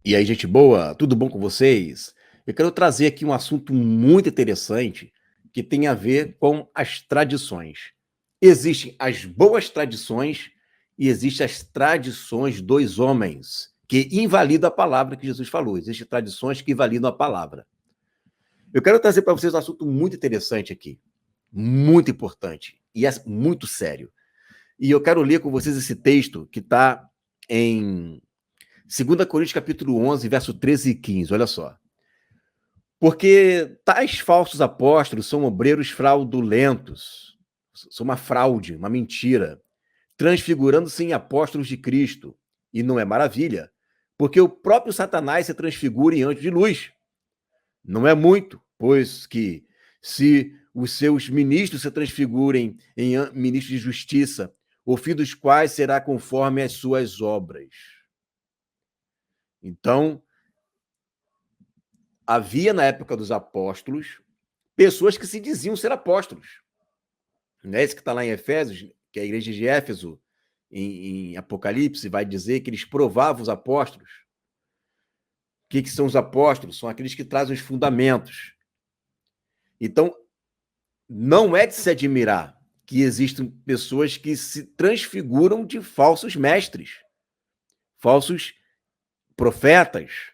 E aí, gente boa, tudo bom com vocês? Eu quero trazer aqui um assunto muito interessante que tem a ver com as tradições. Existem as boas tradições e existem as tradições dos homens, que invalidam a palavra que Jesus falou. Existem tradições que invalidam a palavra. Eu quero trazer para vocês um assunto muito interessante aqui, muito importante e é muito sério. E eu quero ler com vocês esse texto que está em 2 Coríntios capítulo 11, verso 13 e 15, olha só. Porque tais falsos apóstolos são obreiros fraudulentos, são uma fraude, uma mentira, transfigurando-se em apóstolos de Cristo. E não é maravilha, porque o próprio Satanás se transfigura em anjo de luz. Não é muito, pois que se os seus ministros se transfigurem em ministros de justiça, o fim dos quais será conforme as suas obras. Então, havia na época dos apóstolos pessoas que se diziam ser apóstolos. Né? Esse que está lá em Efésios, que é a igreja de Éfeso, em Apocalipse, vai dizer que eles provavam os apóstolos. O que são os apóstolos? São aqueles que trazem os fundamentos. Então, não é de se admirar que existem pessoas que se transfiguram de falsos mestres, falsos profetas,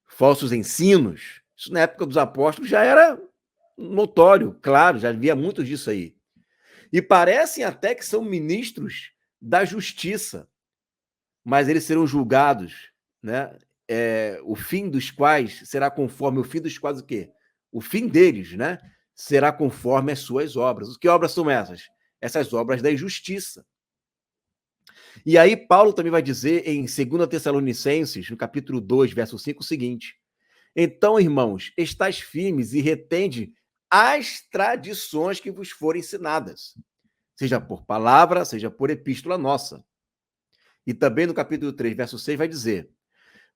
falsos ensinos. Isso na época dos apóstolos já era notório, claro, já havia muito disso aí. E parecem até que são ministros da justiça, mas eles serão julgados, né? O fim dos quais será conforme o fim dos quais o quê? O fim deles, né? Será conforme as suas obras. Que obras são essas? Essas obras da injustiça. E aí Paulo também vai dizer em 2 Tessalonicenses, no capítulo 2, verso 5, o seguinte: então, irmãos, estais firmes e retende as tradições que vos forem ensinadas, seja por palavra, seja por epístola nossa. E também no capítulo 3, verso 6, vai dizer: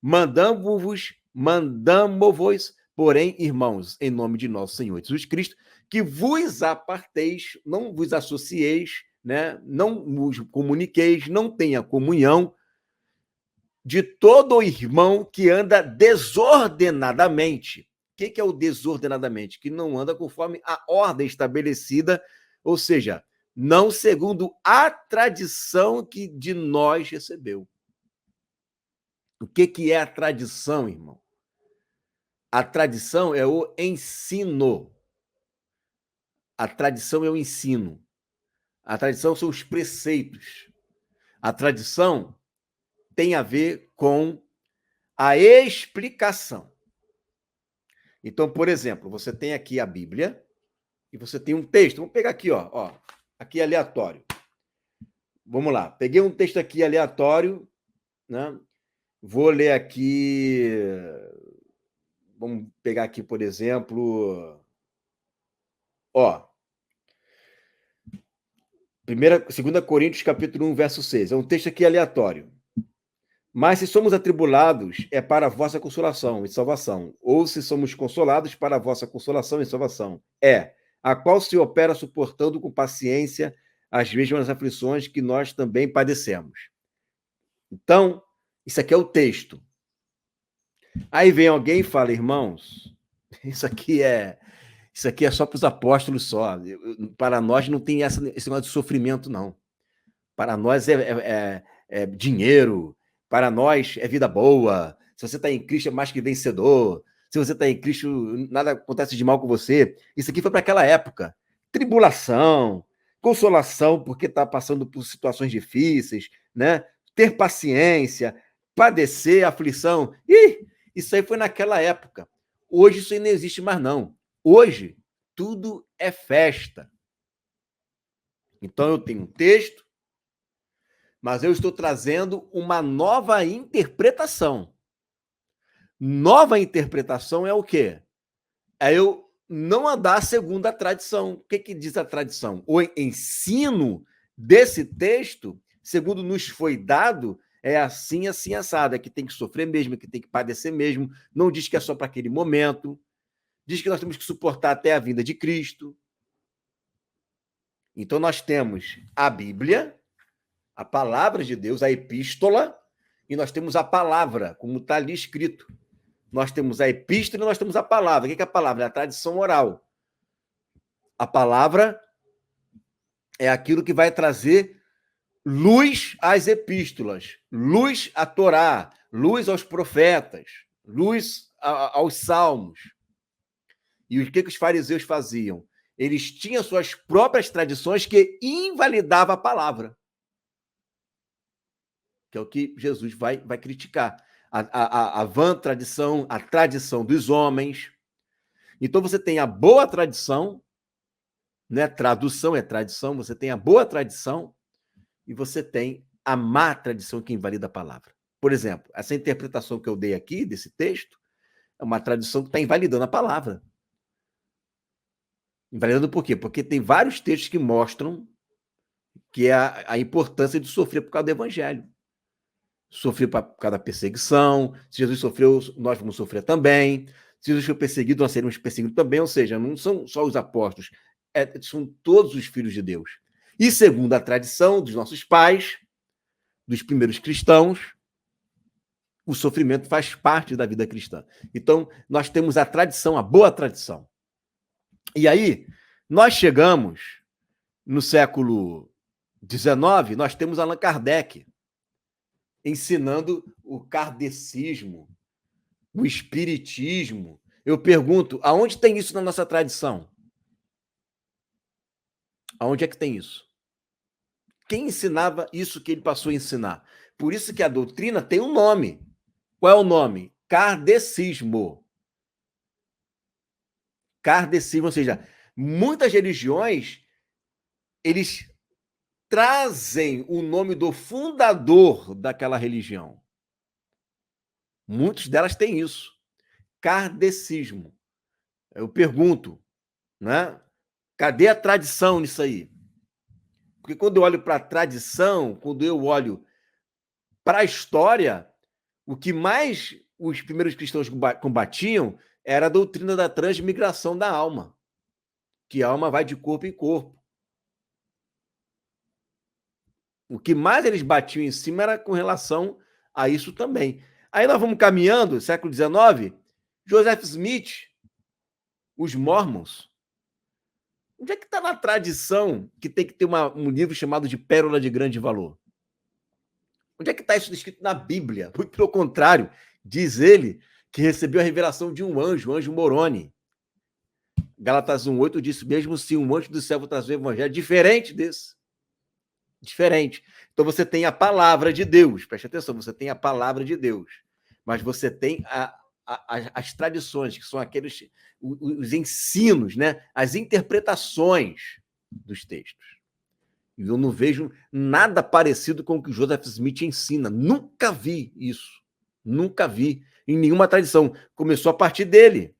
mandamo-vos, porém, irmãos, em nome de nosso Senhor Jesus Cristo, que vos aparteis, não vos associeis, né? Não vos comuniqueis, não tenha comunhão de todo irmão que anda desordenadamente. O que é o desordenadamente? Que não anda conforme a ordem estabelecida, ou seja, não segundo a tradição que de nós recebeu. O que é a tradição, irmão? A tradição é o ensino. A tradição é o ensino. A tradição são os preceitos. A tradição tem a ver com a explicação. Então, por exemplo, você tem aqui a Bíblia e você tem um texto. Vamos pegar aqui, ó, aqui aleatório. Vamos lá. Peguei um texto aqui aleatório, né? Vou ler aqui. Vamos pegar aqui, por exemplo, ó, 2 Coríntios, capítulo 1, verso 6. É um texto aqui aleatório. Mas se somos atribulados, é para a vossa consolação e salvação. Ou se somos consolados, para a vossa consolação e salvação. A qual se opera suportando com paciência as mesmas aflições que nós também padecemos. Então, isso aqui é o texto. Aí vem alguém e fala, irmãos, isso aqui é só para os apóstolos só. Para nós não tem esse negócio de sofrimento, não. Para nós é dinheiro, para nós é vida boa. Se você está em Cristo, é mais que vencedor. Se você está em Cristo, nada acontece de mal com você. Isso aqui foi para aquela época. Tribulação, consolação, porque está passando por situações difíceis, né? Ter paciência, padecer, aflição. Isso aí foi naquela época. Hoje isso aí não existe mais, não. Hoje, tudo é festa. Então, eu tenho um texto, mas eu estou trazendo uma nova interpretação. Nova interpretação é o quê? É eu não andar segundo a tradição. O que diz a tradição? O ensino desse texto, segundo nos foi dado, é assim, assim, assado. É que tem que sofrer mesmo, é que tem que padecer mesmo. Não diz que é só para aquele momento. Diz que nós temos que suportar até a vinda de Cristo. Então, nós temos a Bíblia, a palavra de Deus, a epístola, e nós temos a palavra, como está ali escrito. Nós temos a epístola e nós temos a palavra. O que é a palavra? É a tradição oral. A palavra é aquilo que vai trazer luz às epístolas, luz à Torá, luz aos profetas, luz aos salmos. E o que os fariseus faziam? Eles tinham suas próprias tradições que invalidavam a palavra. Que é o que Jesus vai criticar. A vã tradição, a tradição dos homens. Então, você tem a boa tradição, né? Tradução é tradição, você tem a boa tradição e você tem a má tradição que invalida a palavra. Por exemplo, essa interpretação que eu dei aqui, desse texto, é uma tradição que está invalidando a palavra. Invalidando por quê? Porque tem vários textos que mostram que é a importância de sofrer por causa do evangelho. Sofrer por causa da perseguição. Se Jesus sofreu, nós vamos sofrer também. Se Jesus foi perseguido, nós seremos perseguidos também. Ou seja, não são só os apóstolos, são todos os filhos de Deus. E segundo a tradição dos nossos pais, dos primeiros cristãos, o sofrimento faz parte da vida cristã. Então, nós temos a tradição, a boa tradição. E aí, nós chegamos no século XIX, nós temos Allan Kardec ensinando o kardecismo, o espiritismo. Eu pergunto, aonde tem isso na nossa tradição? Aonde é que tem isso? Quem ensinava isso que ele passou a ensinar? Por isso que a doutrina tem um nome. Qual é o nome? Kardecismo. Kardecismo, ou seja, muitas religiões, eles trazem o nome do fundador daquela religião. Muitas delas têm isso. Kardecismo. Eu pergunto, né? Cadê a tradição nisso aí? Porque quando eu olho para a tradição, quando eu olho para a história, o que mais os primeiros cristãos combatiam era a doutrina da transmigração da alma, que a alma vai de corpo em corpo. O que mais eles batiam em cima era com relação a isso também. Aí nós vamos caminhando, século XIX, Joseph Smith, os Mormons. Onde é que está na tradição que tem que ter um livro chamado de Pérola de Grande Valor? Onde é que está isso escrito na Bíblia? Muito pelo contrário, diz ele que recebeu a revelação de um anjo, o anjo Moroni. Gálatas 1,8 diz, mesmo se um anjo do céu vos trazer o evangelho diferente desse. Diferente. Então você tem a palavra de Deus, preste atenção, você tem a palavra de Deus, mas você tem as tradições, que são aqueles, os ensinos, né? As interpretações dos textos. E eu não vejo nada parecido com o que o Joseph Smith ensina. Nunca vi isso. Nunca vi em nenhuma tradição. Começou a partir dele.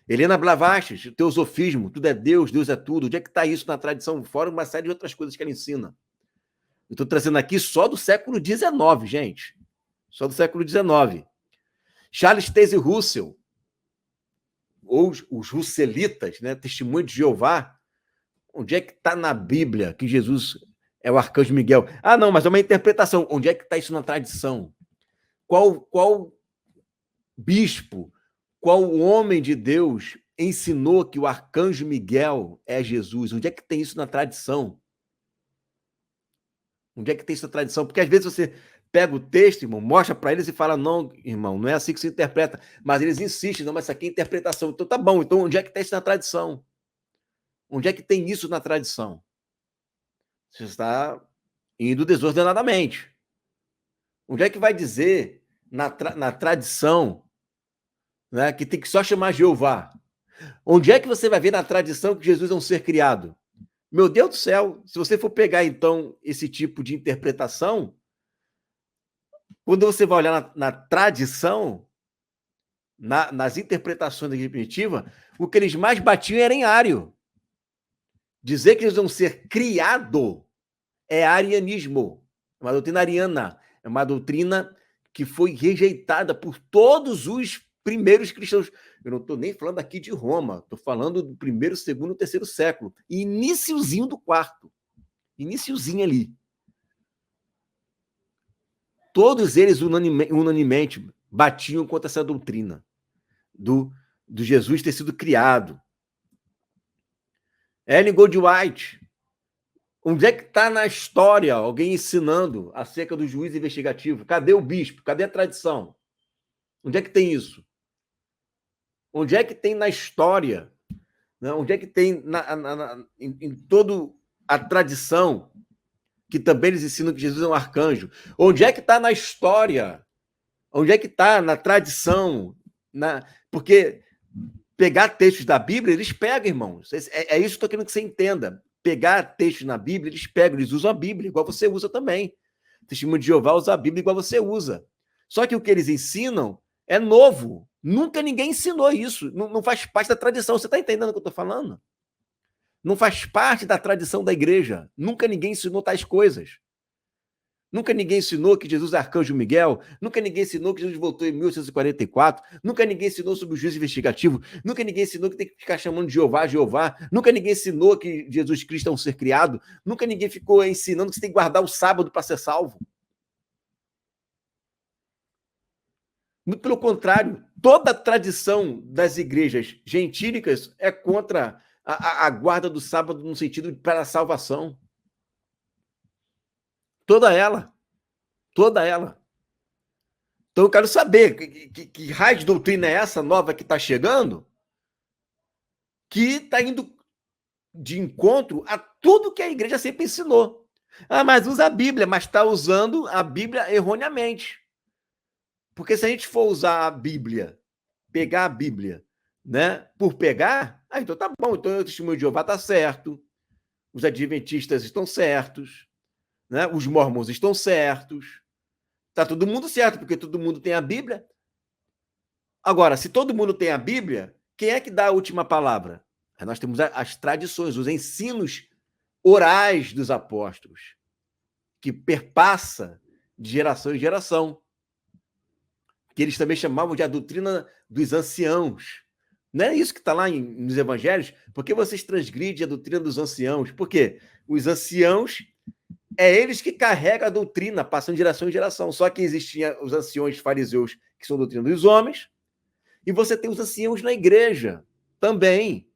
Helena Blavatsky, teosofismo, tudo é Deus, Deus é tudo. Onde é que está isso na tradição? Fora uma série de outras coisas que ela ensina. Eu estou trazendo aqui só do século XIX, gente. Só do século XIX. Charles Taze Russell, ou os russelitas, né? Testemunho de Jeová. Onde é que está na Bíblia que Jesus é o arcanjo Miguel? Ah, não, mas é uma interpretação. Onde é que está isso na tradição? Qual bispo, qual homem de Deus ensinou que o arcanjo Miguel é Jesus? Onde é que tem isso na tradição? Onde é que tem isso na tradição? Porque às vezes você pega o texto, irmão, mostra para eles e fala, não, irmão, não é assim que se interpreta. Mas eles insistem, não, mas isso aqui é interpretação. Então tá bom, então onde é que está isso na tradição? Onde é que tem isso na tradição? Você está indo desordenadamente. Onde é que vai dizer na tradição, né, que tem que só chamar Jeová? Onde é que você vai ver na tradição que Jesus é um ser criado? Meu Deus do céu, se você for pegar, então, esse tipo de interpretação, quando você vai olhar na tradição, nas interpretações da Igreja Primitiva, o que eles mais batiam era em Ário. Dizer que eles vão ser criado é arianismo, é uma doutrina ariana, é uma doutrina que foi rejeitada por todos os primeiros cristãos. Eu não estou nem falando aqui de Roma, estou falando do primeiro, segundo, terceiro século, iniciozinho do quarto, iniciozinho ali. Todos eles unanimemente batiam contra essa doutrina do Jesus ter sido criado. Ellen Goldwhite, onde é que está na história alguém ensinando acerca do juiz investigativo? Cadê o bispo? Cadê a tradição? Onde é que tem isso? Onde é que tem na história? Né? Onde é que tem em toda a tradição que também eles ensinam que Jesus é um arcanjo? Onde é que está na história? Onde é que está na tradição? Porque pegar textos da Bíblia, eles pegam, irmãos. É isso que eu estou querendo que você entenda. Pegar textos na Bíblia, eles pegam, eles usam a Bíblia, igual você usa também. O Testemunho de Jeová usa a Bíblia igual você usa. Só que o que eles ensinam é novo. Nunca ninguém ensinou isso. Não faz parte da tradição. Você está entendendo o que eu estou falando? Não faz parte da tradição da igreja. Nunca ninguém ensinou tais coisas. Nunca ninguém ensinou que Jesus é arcanjo Miguel. Nunca ninguém ensinou que Jesus voltou em 1844. Nunca ninguém ensinou sobre o juízo investigativo. Nunca ninguém ensinou que tem que ficar chamando de Jeová, Jeová. Nunca ninguém ensinou que Jesus Cristo é um ser criado. Nunca ninguém ficou ensinando que você tem que guardar o sábado para ser salvo. Muito pelo contrário, toda a tradição das igrejas gentílicas é contra a guarda do sábado no sentido para a salvação. Toda ela. Toda ela. Então eu quero saber que raio de doutrina é essa nova que está chegando, que está indo de encontro a tudo que a igreja sempre ensinou. Ah, mas usa a Bíblia, mas está usando a Bíblia erroneamente. Porque se a gente for usar a Bíblia, pegar a Bíblia, né, por pegar, então tá bom, então o Testemunho de Jeová está certo, os adventistas estão certos, né, os mormons estão certos, tá todo mundo certo, porque todo mundo tem a Bíblia. Agora, se todo mundo tem a Bíblia, quem é que dá a última palavra? Nós temos as tradições, os ensinos orais dos apóstolos, que perpassa de geração em geração, que eles também chamavam de a doutrina dos anciãos. Não é isso que está lá nos evangelhos? Por que vocês transgridem a doutrina dos anciãos? Por quê? Os anciãos, é eles que carregam a doutrina, passando de geração em geração. Só que existiam os anciões fariseus, que são a doutrina dos homens, e você tem os anciãos na igreja também,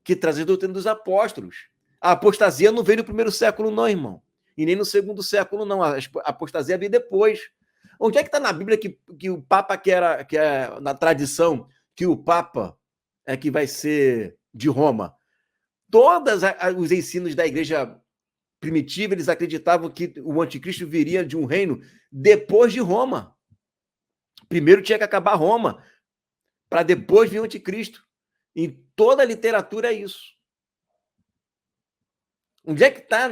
que trazem a doutrina dos apóstolos. A apostasia não veio no primeiro século, não, irmão. E nem no segundo século, não. A apostasia veio depois. Onde é que está na Bíblia que o Papa que é na tradição, que o Papa é que vai ser de Roma? Todos os ensinos da igreja primitiva, eles acreditavam que o anticristo viria de um reino depois de Roma. Primeiro tinha que acabar Roma, para depois vir o anticristo. Em toda a literatura é isso. Onde é que está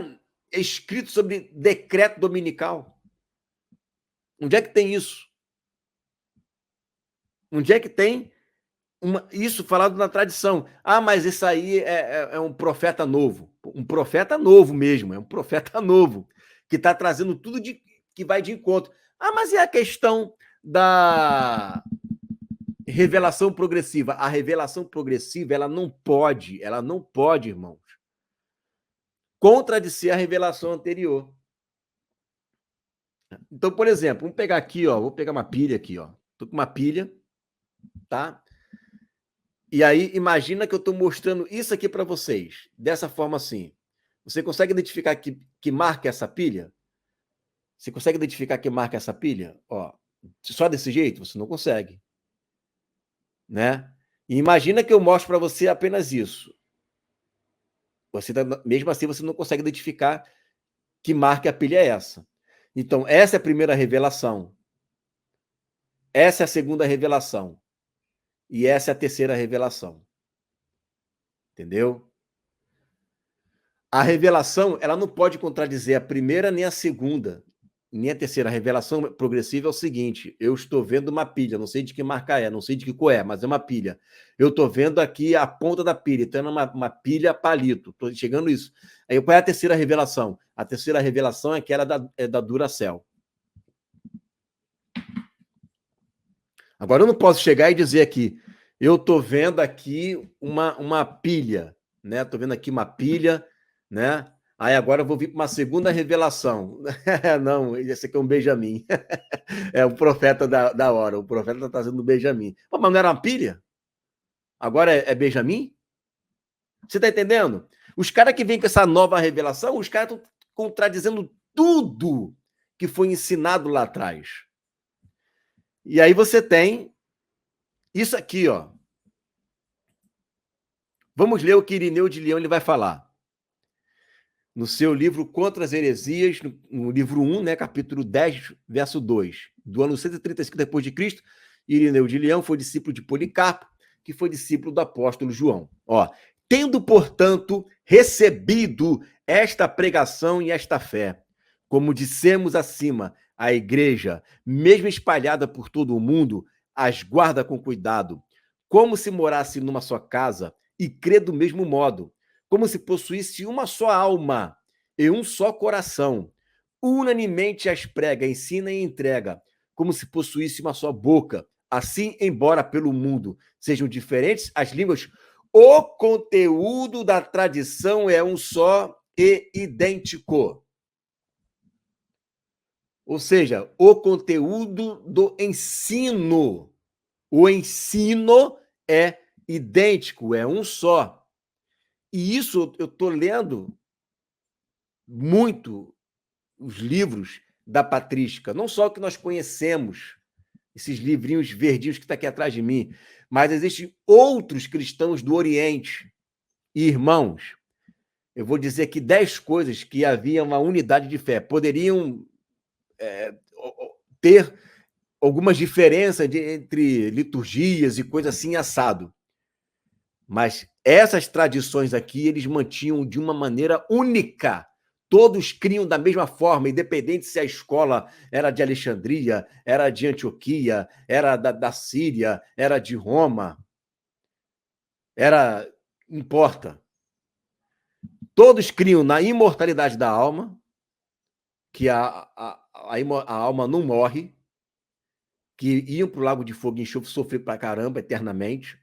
escrito sobre decreto dominical? Onde é que tem isso? Onde é que tem isso falado na tradição? Ah, mas isso aí é um profeta novo. Um profeta novo mesmo, é um profeta novo, que está trazendo tudo que vai de encontro. Ah, mas e a questão da revelação progressiva? A revelação progressiva, ela não pode, irmãos, contradizer a revelação anterior. Então, por exemplo, vamos pegar aqui, ó, vou pegar uma pilha aqui, ó. Tô com uma pilha, tá? E aí, imagina que eu estou mostrando isso aqui para vocês, dessa forma assim. Você consegue identificar que marca essa pilha? Você consegue identificar que marca essa pilha? Ó, só desse jeito? Você não consegue. Né? E imagina que eu mostro para você apenas isso. Mesmo assim, você não consegue identificar que marca a pilha é essa. Então, essa é a primeira revelação. Essa é a segunda revelação. E essa é a terceira revelação. Entendeu? A revelação, ela não pode contradizer a primeira nem a segunda, nem a terceira. A revelação progressiva é o seguinte: eu estou vendo uma pilha, não sei de que marca é, não sei de que cor é, mas é uma pilha. Eu estou vendo aqui a ponta da pilha, então é uma pilha palito. Estou chegando isso. Aí qual é a terceira revelação? A terceira revelação é aquela da Duracell. Agora eu não posso chegar e dizer aqui, eu estou vendo aqui uma pilha, né? Estou vendo aqui uma pilha, né? Aí agora eu vou vir para uma segunda revelação. Não, esse aqui é um Benjamim. É o profeta da hora. O profeta está trazendo o Benjamim. Pô, mas não era uma pilha? Agora é Benjamim? Você está entendendo? Os caras que vêm com essa nova revelação, os caras estão contradizendo tudo que foi ensinado lá atrás. E aí você tem isso aqui, ó. Vamos ler o que Irineu de Leão ele vai falar. No seu livro Contra as Heresias, no livro 1, né, capítulo 10, verso 2, do ano 135 depois de Cristo, Irineu de Leão foi discípulo de Policarpo, que foi discípulo do apóstolo João. Ó, tendo, portanto, recebido esta pregação e esta fé, como dissemos acima, a igreja, mesmo espalhada por todo o mundo, as guarda com cuidado, como se morasse numa só casa, e crê do mesmo modo, como se possuísse uma só alma e um só coração. Unanimemente as prega, ensina e entrega, como se possuísse uma só boca. Assim, embora pelo mundo sejam diferentes as línguas, o conteúdo da tradição é um só e idêntico. Ou seja, o conteúdo do ensino. O ensino é idêntico, é um só. E isso eu estou lendo muito os livros da patrística, não só o que nós conhecemos, esses livrinhos verdinhos que está aqui atrás de mim, mas existem outros cristãos do Oriente. E, irmãos, eu vou dizer aqui 10 coisas que havia uma unidade de fé. Poderiam ter algumas diferenças entre liturgias e coisa assim assado. Mas essas tradições aqui, eles mantinham de uma maneira única. Todos criam da mesma forma, independente se a escola era de Alexandria, era de Antioquia, era da Síria, era de Roma. Importa. Todos criam na imortalidade da alma, que a alma não morre, que iam para o lago de fogo e enxofre sofrer para caramba eternamente.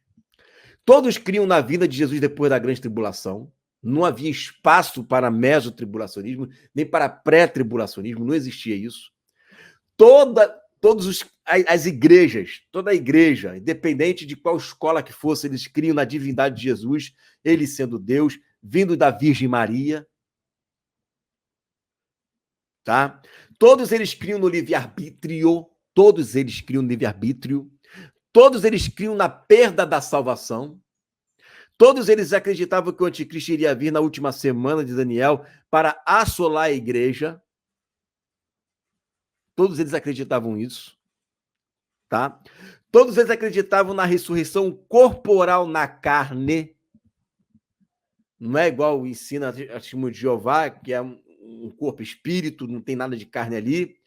Todos criam na vinda de Jesus depois da grande tribulação. Não havia espaço para mesotribulacionismo, nem para pré-tribulacionismo, não existia isso. As igrejas, toda a igreja, independente de qual escola que fosse, eles criam na divindade de Jesus, ele sendo Deus, vindo da Virgem Maria. Tá? Todos eles criam no livre-arbítrio, todos eles criam no livre-arbítrio, todos eles criam na perda da salvação. Todos eles acreditavam que o anticristo iria vir na última semana de Daniel para assolar a igreja. Todos eles acreditavam nisso. Tá? Todos eles acreditavam na ressurreição corporal na carne. Não é igual ensina a testemunho de Jeová, que é um corpo espírito, não tem nada de carne ali.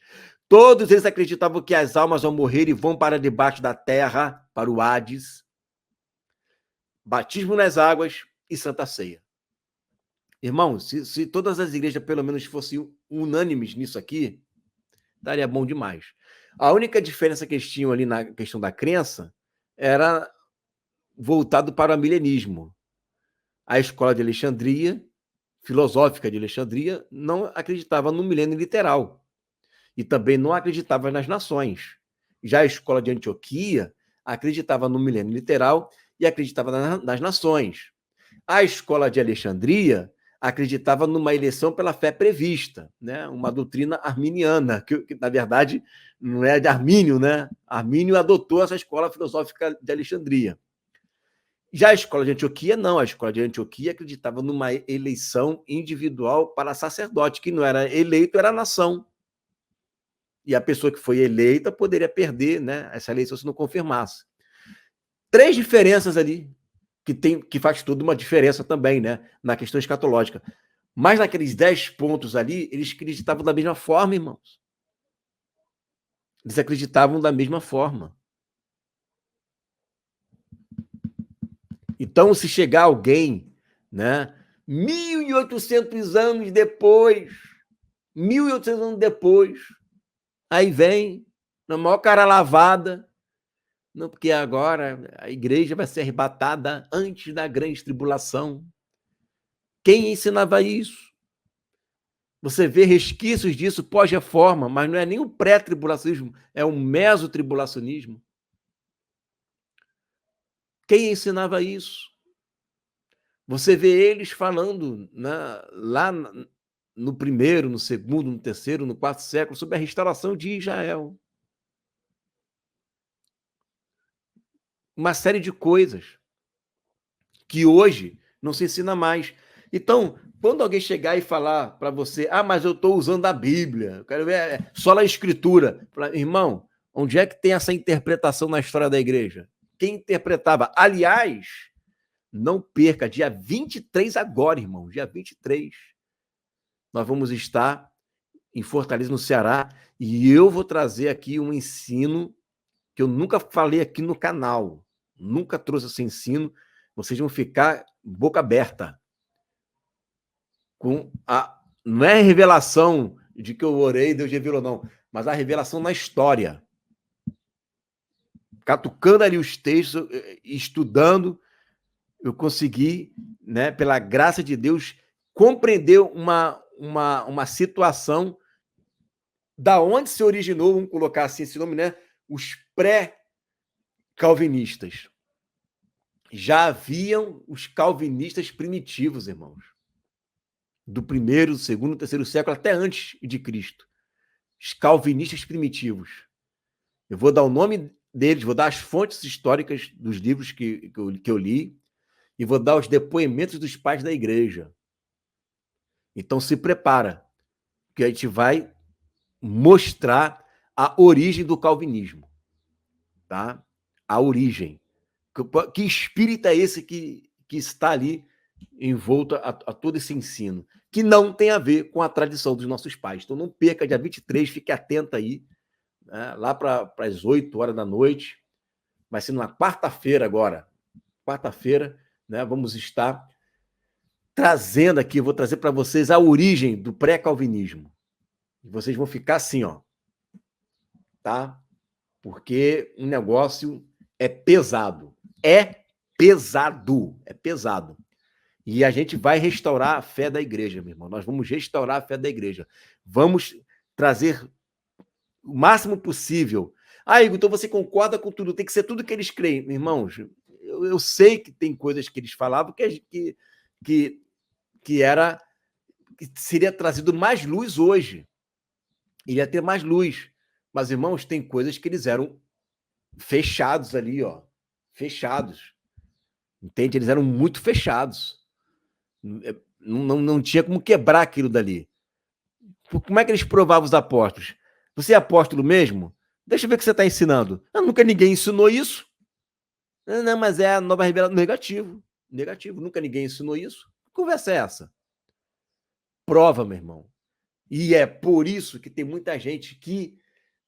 Todos eles acreditavam que as almas vão morrer e vão para debaixo da terra, para o Hades. Batismo nas águas e Santa Ceia. Irmão, se todas as igrejas pelo menos fossem unânimes nisso aqui, daria bom demais. A única diferença que eles tinham ali na questão da crença era voltado para o milenismo. A escola de Alexandria, filosófica de Alexandria, não acreditava no milênio literal e também não acreditava nas nações. Já a escola de Antioquia acreditava no milênio literal e acreditava nas nações. A escola de Alexandria acreditava numa eleição pela fé prevista, né? Uma doutrina arminiana, que na verdade não é de Armínio, né? Armínio adotou essa escola filosófica de Alexandria. Já a escola de Antioquia, não. A escola de Antioquia acreditava numa eleição individual para sacerdote, que não era eleito, era a nação. E a pessoa que foi eleita poderia perder, né, essa eleição se não confirmasse. 3 diferenças ali, que faz toda uma diferença também, né, na questão escatológica. Mas naqueles 10 pontos ali, eles acreditavam da mesma forma, irmãos. Eles acreditavam da mesma forma. Então, se chegar alguém, né, 1.800 anos depois, 1.800 anos depois, aí vem, na maior cara lavada, não, porque agora a igreja vai ser arrebatada antes da grande tribulação. Quem ensinava isso? Você vê resquícios disso pós-reforma, mas não é nem o pré-tribulacionismo, é o mesotribulacionismo. Quem ensinava isso? Você vê eles falando lá no primeiro, no segundo, no terceiro, no quarto século, sobre a restauração de Israel. Uma série de coisas que hoje não se ensina mais. Então, quando alguém chegar e falar para você, mas eu estou usando a Bíblia, eu quero ver só a Escritura. Irmão, onde é que tem essa interpretação na história da igreja? Quem interpretava? Aliás, não perca, dia 23 agora, irmão, dia 23, nós vamos estar em Fortaleza, no Ceará, e eu vou trazer aqui um ensino que eu nunca falei aqui no canal, nunca trouxe esse ensino, vocês vão ficar boca aberta. Não é a revelação de que eu orei e Deus revelou, não, mas a revelação na história. Catucando ali os textos, estudando, eu consegui, né, pela graça de Deus, compreender uma situação da onde se originou, vamos colocar assim esse nome, né? Os pré-calvinistas. Já haviam os calvinistas primitivos, irmãos. Do primeiro, do segundo, terceiro século, até antes de Cristo. Os calvinistas primitivos. Eu vou dar o nome deles, vou dar as fontes históricas dos livros que eu li e vou dar os depoimentos dos pais da igreja. Então se prepara, que a gente vai mostrar a origem do calvinismo, tá? A origem. Que espírito é esse que está ali envolto a todo esse ensino, que não tem a ver com a tradição dos nossos pais. Então não perca, dia 23, fique atento aí, né? Lá para as 8 horas da noite, vai ser numa quarta-feira agora, quarta-feira, né? Vamos estar trazendo aqui, vou trazer para vocês a origem do pré-calvinismo. Vocês vão ficar assim, ó, tá? Porque o negócio é pesado. É pesado. É pesado. E a gente vai restaurar a fé da igreja, meu irmão. Nós vamos restaurar a fé da igreja. Vamos trazer o máximo possível. Igor, então você concorda com tudo? Tem que ser tudo que eles creem. Irmãos, eu sei que tem coisas que eles falavam que era que seria trazido mais luz hoje. Iria ter mais luz. Mas, irmãos, tem coisas que eles eram fechados ali, ó. Fechados. Entende? Eles eram muito fechados. Não tinha como quebrar aquilo dali. Como é que eles provavam os apóstolos? Você é apóstolo mesmo? Deixa eu ver o que você está ensinando. Nunca ninguém ensinou isso. Não, mas é a nova revelação. Negativo. Negativo. Nunca ninguém ensinou isso. Que conversa é essa? Prova, meu irmão. E é por isso que tem muita gente que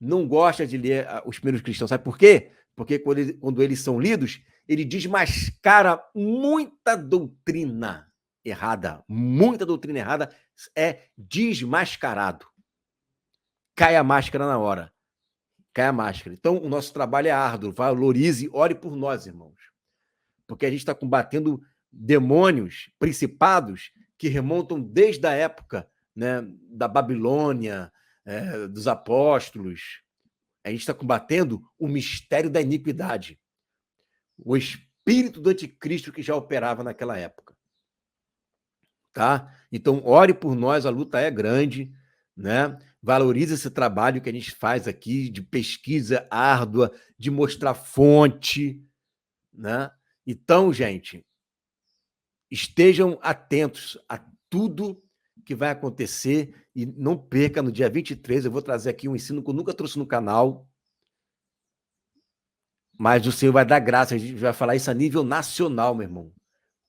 não gosta de ler os primeiros cristãos. Sabe por quê? Porque quando eles são lidos, ele desmascara muita doutrina errada. Muita doutrina errada é desmascarado. Cai a máscara na hora. Cai a máscara. Então, o nosso trabalho é árduo. Valorize, ore por nós, irmãos. Porque a gente está combatendo demônios, principados, que remontam desde a época, né, da Babilônia, dos apóstolos. A gente está combatendo o mistério da iniquidade, o espírito do anticristo que já operava naquela época. Tá? Então, ore por nós, a luta é grande, né? Valorize esse trabalho que a gente faz aqui de pesquisa árdua, de mostrar fonte, né? Então, gente, estejam atentos a tudo que vai acontecer e não perca no dia 23, eu vou trazer aqui um ensino que eu nunca trouxe no canal, mas o Senhor vai dar graça, a gente vai falar isso a nível nacional, meu irmão,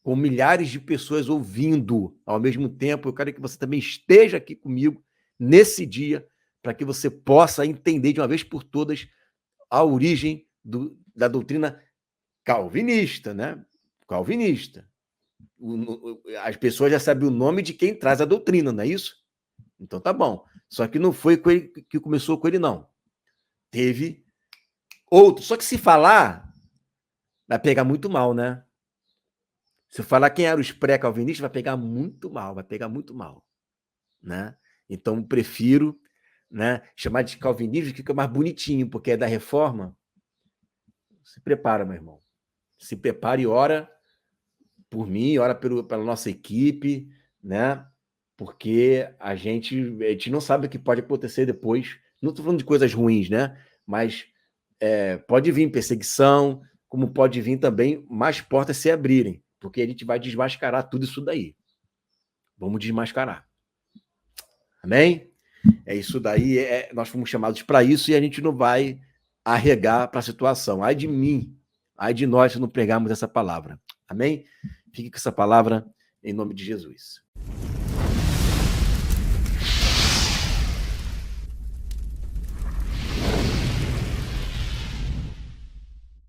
com milhares de pessoas ouvindo ao mesmo tempo. Eu quero que você também esteja aqui comigo nesse dia, para que você possa entender de uma vez por todas a origem da doutrina calvinista, né? Calvinista. As pessoas já sabem o nome de quem traz a doutrina, não é isso? Então tá bom. Só que não foi com ele que começou com ele, não. Teve outro. Só que se falar, vai pegar muito mal, né? Se falar quem eram os pré-calvinistas, vai pegar muito mal, né? Então, prefiro, né, chamar de calvinismo, que fica mais bonitinho, porque é da reforma. Se prepara, meu irmão. Se prepare e ora por mim, ora pela nossa equipe, né? Porque a gente não sabe o que pode acontecer depois. Não estou falando de coisas ruins, né? Mas pode vir perseguição, como pode vir também mais portas se abrirem, porque a gente vai desmascarar tudo isso daí. Vamos desmascarar. Amém? É isso daí, nós fomos chamados para isso e a gente não vai arregar para a situação. Ai de mim, ai de nós se não pregarmos essa palavra. Amém? Fique com essa palavra em nome de Jesus.